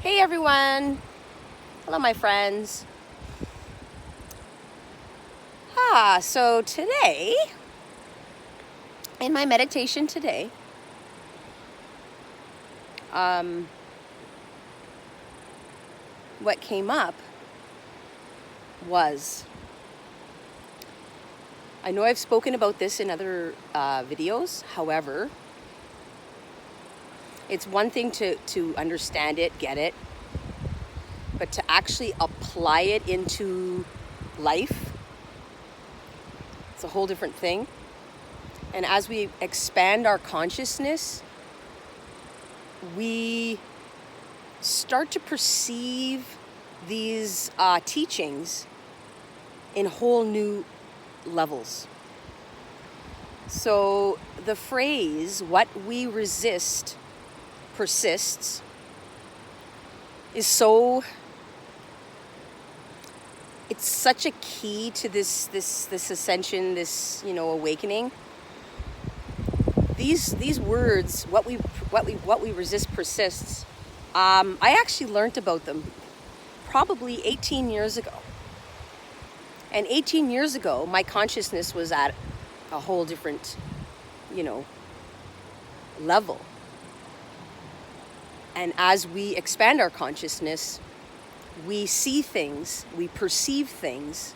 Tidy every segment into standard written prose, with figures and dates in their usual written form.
Hey everyone! Hello my friends. So today, in my meditation today, what came up was, I know I've spoken about this in other videos, however, it's one thing to understand it, get it, but to actually apply it into life, it's a whole different thing. And as we expand our consciousness, we start to perceive these teachings in whole new levels. So the phrase, what we resist persists, is it's such a key to this ascension, this awakening. These words, what we resist persists. I actually learned about them probably 18 years ago. And 18 years ago, my consciousness was at a whole different, level. And as we expand our consciousness, we see things, we perceive things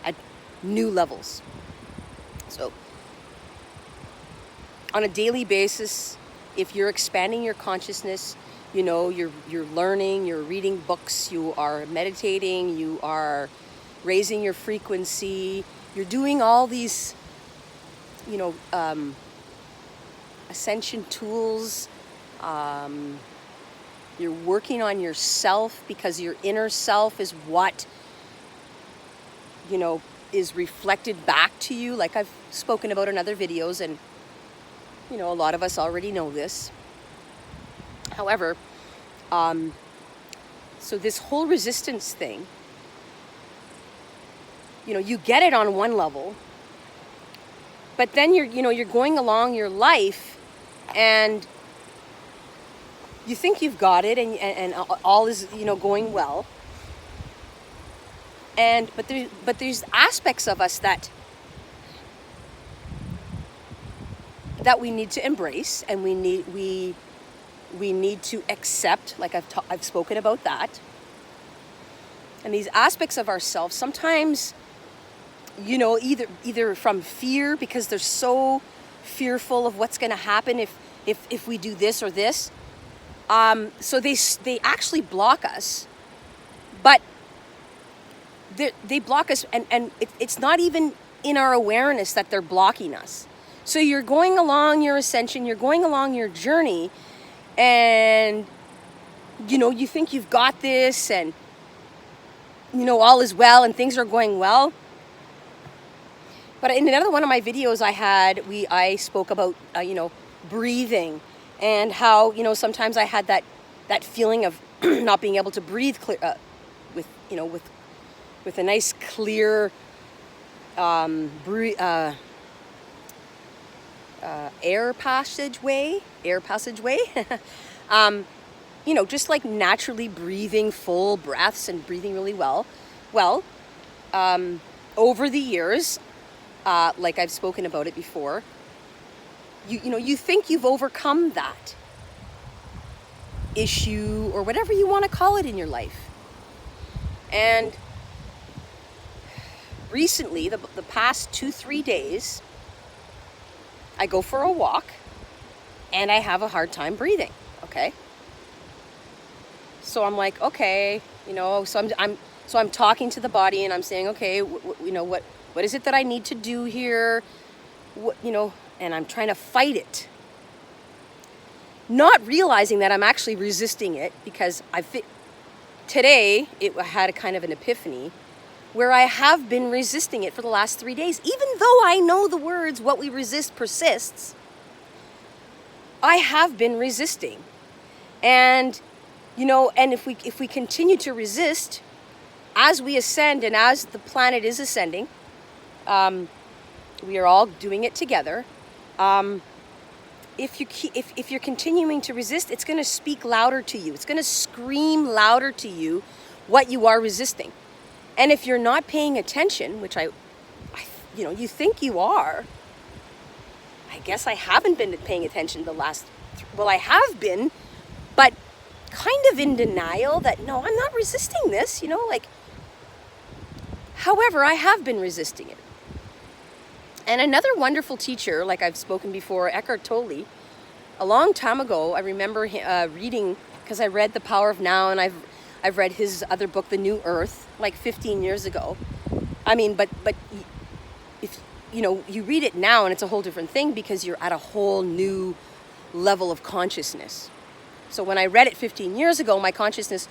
at new levels. So, on a daily basis, if you're expanding your consciousness, you're learning, you're reading books, you are meditating, you are raising your frequency, you're doing all these, ascension tools. You're working on yourself, because your inner self is what, is reflected back to you, like I've spoken about in other videos, and, a lot of us already know this. However, so this whole resistance thing, you get it on one level, but then you're going along your life and you think you've got it, and all is going well, but there's aspects of us that we need to embrace, and we need to accept, like I've spoken about that. And these aspects of ourselves, sometimes, either from fear, because they're so fearful of what's going to happen if we do this or this. So they actually block us, but they block us, and it's not even in our awareness that they're blocking us. So you're going along your ascension, you're going along your journey, and you think you've got this, and all is well and things are going well. But in another one of my videos I spoke about breathing, and how sometimes I had that feeling of not being able to breathe clear, with a nice clear air passageway, just like naturally breathing full breaths and breathing really well. Well, over the years, like I've spoken about it before, you think you've overcome that issue, or whatever you want to call it, in your life. And recently, the past 2-3 days, I go for a walk and I have a hard time breathing. Okay. So I'm like, okay, so I'm talking to the body, and I'm saying, okay, what is it that I need to do here? And I'm trying to fight it, not realizing that I'm actually resisting it, because today it had a kind of an epiphany where I have been resisting it for the last 3 days. Even though I know the words, what we resist persists, I have been resisting. And, and if we continue to resist, as we ascend and as the planet is ascending, we are all doing it together. if you're continuing to resist, it's going to speak louder to you. It's going to scream louder to you what you are resisting. And if you're not paying attention, which you think you are, I guess I haven't been paying attention I have been, but kind of in denial that, no, I'm not resisting this, however, I have been resisting it. And another wonderful teacher, like I've spoken before, Eckhart Tolle, a long time ago, I remember reading, because I read The Power of Now, and I've read his other book, The New Earth, like 15 years ago. I mean, but if you read it now, and it's a whole different thing because you're at a whole new level of consciousness. So when I read it 15 years ago, my consciousness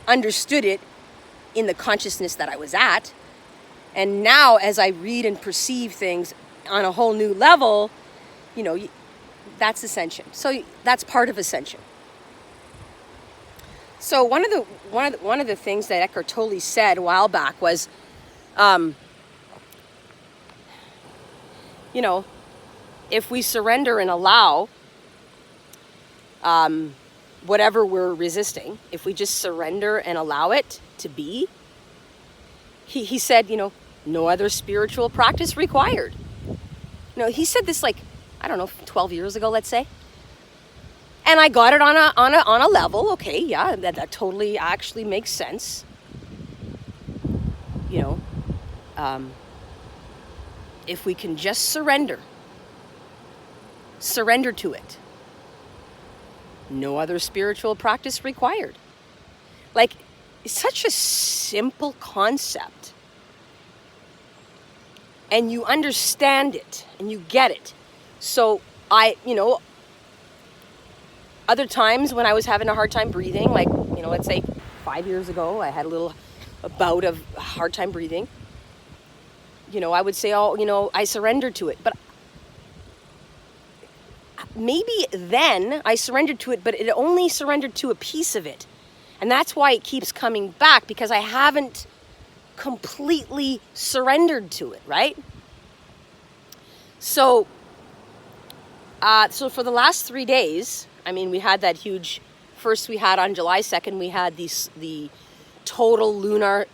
understood it in the consciousness that I was at. And now as I read and perceive things on a whole new level, that's ascension. So that's part of ascension. So one of the things that Eckhart Tolle said a while back was, if we surrender and allow whatever we're resisting, if we just surrender and allow it to be, he said, no other spiritual practice required. He said this 12 years ago, let's say. And I got it on a level. Okay, yeah, that totally actually makes sense. If we can just surrender to it, no other spiritual practice required. It's such a simple concept. And you understand it and you get it. So other times when I was having a hard time breathing, let's say 5 years ago, I had a bout of hard time breathing. I would say, I surrendered to it. But maybe then I surrendered to it, but it only surrendered to a piece of it. And that's why it keeps coming back, because I haven't completely surrendered to it, right? So for the last 3 days, we had that huge, first we had on July 2nd, we had the total lunar,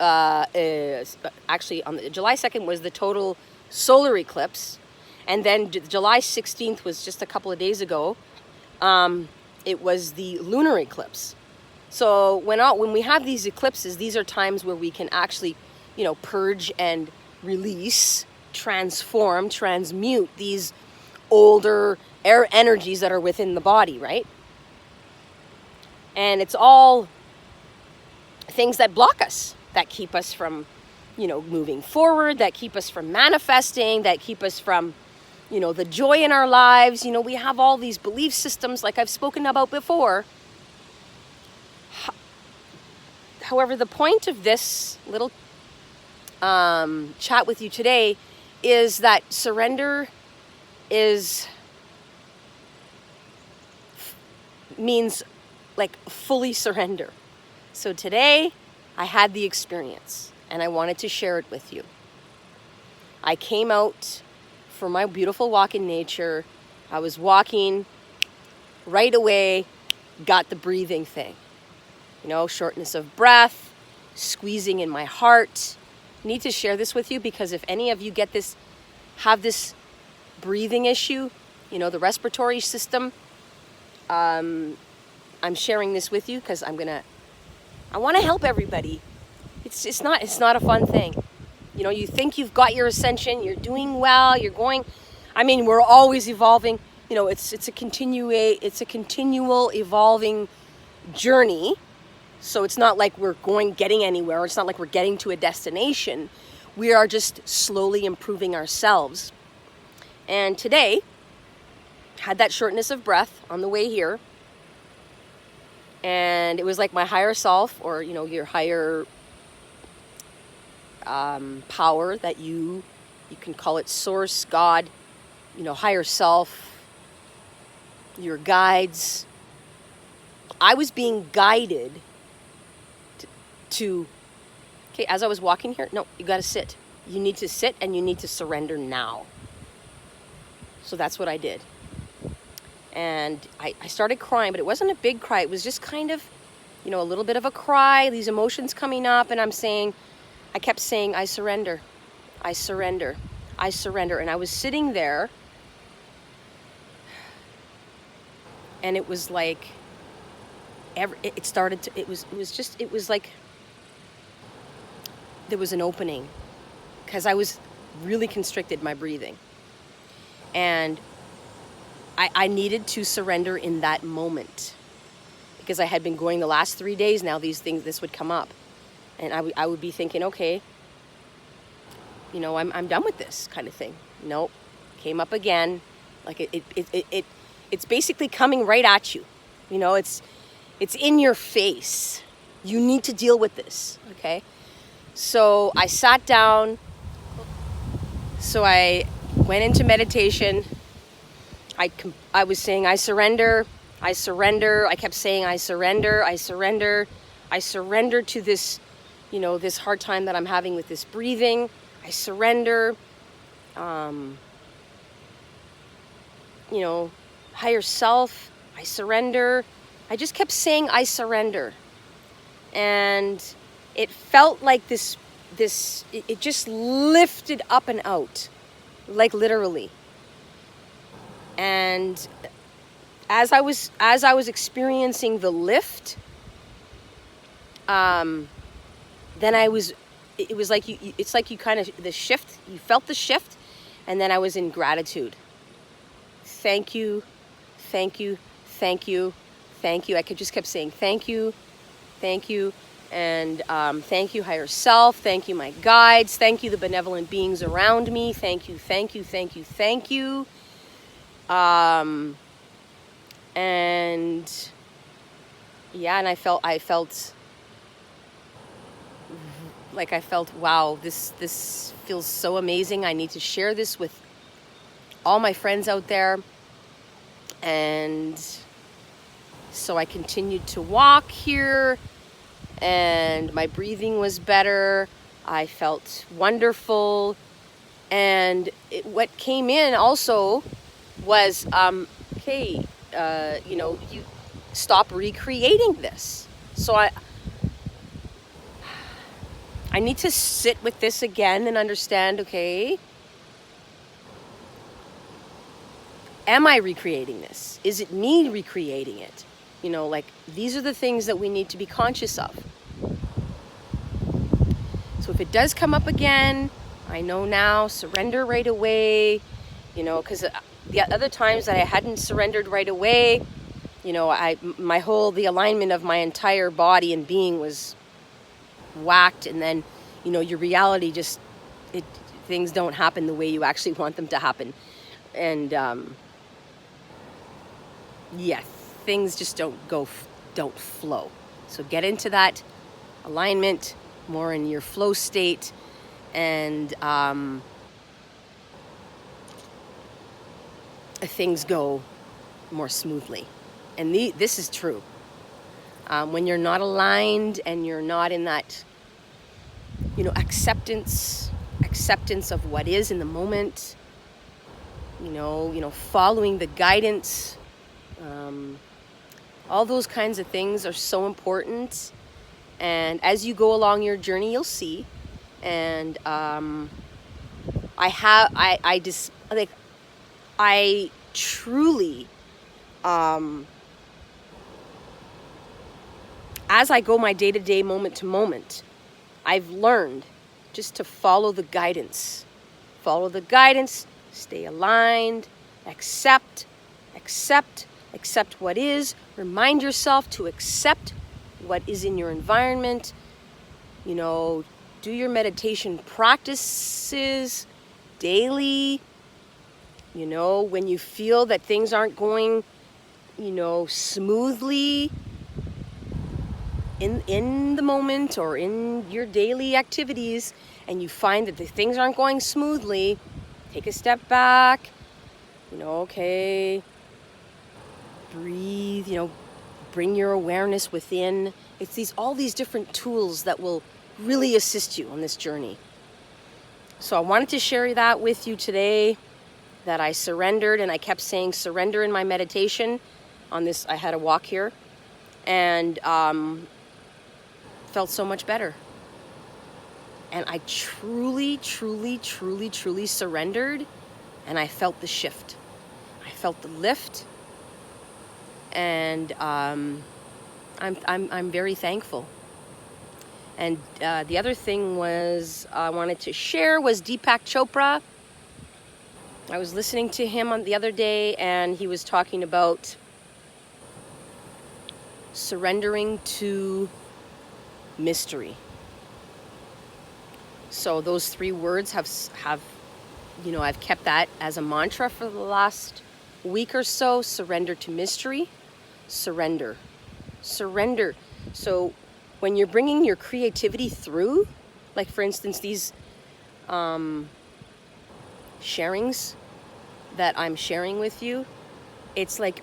actually on July 2nd was the total solar eclipse. And then July 16th was just a couple of days ago. It was the lunar eclipse. So when we have these eclipses, these are times where we can actually, purge and release, transform, transmute these older air energies that are within the body, right? And it's all things that block us, that keep us from, moving forward, that keep us from manifesting, that keep us from, the joy in our lives. We have all these belief systems like I've spoken about before. However, the point of this little chat with you today is that surrender means fully surrender. So today I had the experience and I wanted to share it with you. I came out for my beautiful walk in nature. I was walking right away, got the breathing thing. Shortness of breath, squeezing in my heart. I need to share this with you because if any of you have this breathing issue, the respiratory system, I'm sharing this with you because I want to help everybody. It's not a fun thing. You think you've got your ascension, you're doing well, you're going, we're always evolving. It's a continual evolving journey. So it's not like we're getting anywhere. It's not like we're getting to a destination. We are just slowly improving ourselves. And today, had that shortness of breath on the way here. And it was like my higher self, or, your higher power that you can call it source, God, higher self, your guides. I was being guided okay, as I was walking here, no, you got to sit. You need to sit and you need to surrender now. So that's what I did. And I started crying, but it wasn't a big cry. It was just kind of, a little bit of a cry, these emotions coming up. And I kept saying, I surrender, I surrender, I surrender. And I was sitting there, and it was like, it was like there was an opening, because I was really constricted, my breathing. And I needed to surrender in that moment, because I had been going the last 3 days now, this would come up. And I would be thinking, okay, I'm done with this kind of thing. Nope, came up again. Like it's basically coming right at you. It's in your face. You need to deal with this, okay? So I sat down. So I went into meditation. I was saying, I surrender, I surrender. I kept saying, I surrender, I surrender. I surrender to this, this hard time that I'm having with this breathing. I surrender. Higher self, I surrender. I just kept saying, I surrender. And it felt like it just lifted up and out, like literally. And as I was experiencing the lift, then it was like it's like you felt the shift, and then I was in gratitude. Thank you, thank you, thank you, thank you. I just kept saying thank you, and thank you, higher self. Thank you, my guides. Thank you, the benevolent beings around me. Thank you, thank you, thank you, thank you. And I felt wow, this feels so amazing. I need to share this with all my friends out there. And so I continued to walk here, and my breathing was better. I felt wonderful. And what came in also was, you stop recreating this. So I need to sit with this again and understand, okay, am I recreating this? Is it me recreating it? These are the things that we need to be conscious of. So if it does come up again, I know now, surrender right away, because the other times that I hadn't surrendered right away, the alignment of my entire body and being was whacked, and then, your reality things don't happen the way you actually want them to happen. And, things just don't flow. So get into that alignment, more in your flow state, and things go more smoothly. And this is true. When you're not aligned and you're not in that, acceptance of what is in the moment, following the guidance, all those kinds of things are so important. And as you go along your journey, you'll see. And I truly, as I go my day-to-day, moment-to-moment, I've learned just to follow the guidance. Follow the guidance, stay aligned, accept what is. Remind yourself to accept what is in your environment. Do your meditation practices daily. When you feel that things aren't going, smoothly in the moment or in your daily activities, and you find that the things aren't going smoothly, take a step back, okay, breathe, bring your awareness within. It's all these different tools that will really assist you on this journey. So I wanted to share that with you today. that I surrendered, and I kept saying surrender in my meditation on this. I had a walk here, and felt so much better. And I truly, truly, truly, truly surrendered, and I felt the shift. I felt the lift, and I'm very thankful. And the other thing was I wanted to share was Deepak Chopra. I was listening to him on the other day, and he was talking about surrendering to mystery. So those 3 words have I've kept that as a mantra for the last week or so. Surrender to mystery. Surrender. So when you're bringing your creativity through, like for instance these sharings that I'm sharing with you, it's like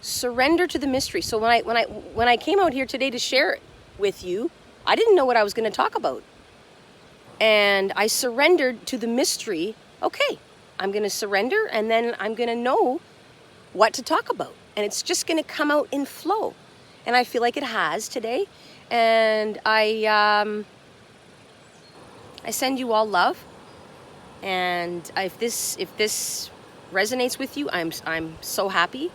surrender to the mystery. So when I came out here today to share it with you, I didn't know what I was going to talk about. And I surrendered to the mystery. Okay, I'm going to surrender, and then I'm going to know what to talk about. And it's just going to come out in flow. And I feel like it has today. And I send you all love. And if this resonates with you, I'm so happy.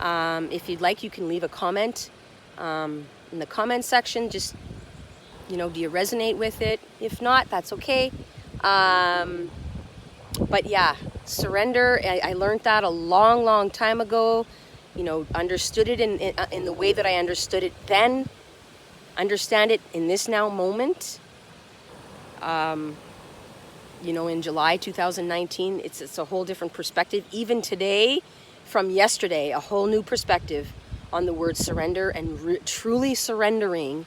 If you'd like, you can leave a comment in the comment section. Just, do you resonate with it? If not, that's okay. But yeah, surrender. I learned that a long, long time ago. Understood it in the way that I understood it then. Understand it in this now moment. In July 2019, it's a whole different perspective. Even today, from yesterday, a whole new perspective on the word surrender and truly surrendering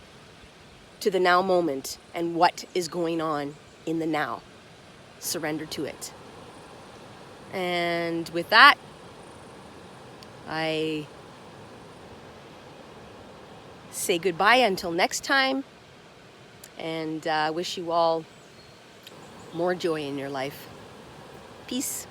to the now moment and what is going on in the now. Surrender to it. And with that, I say goodbye until next time, and wish you all more joy in your life. Peace.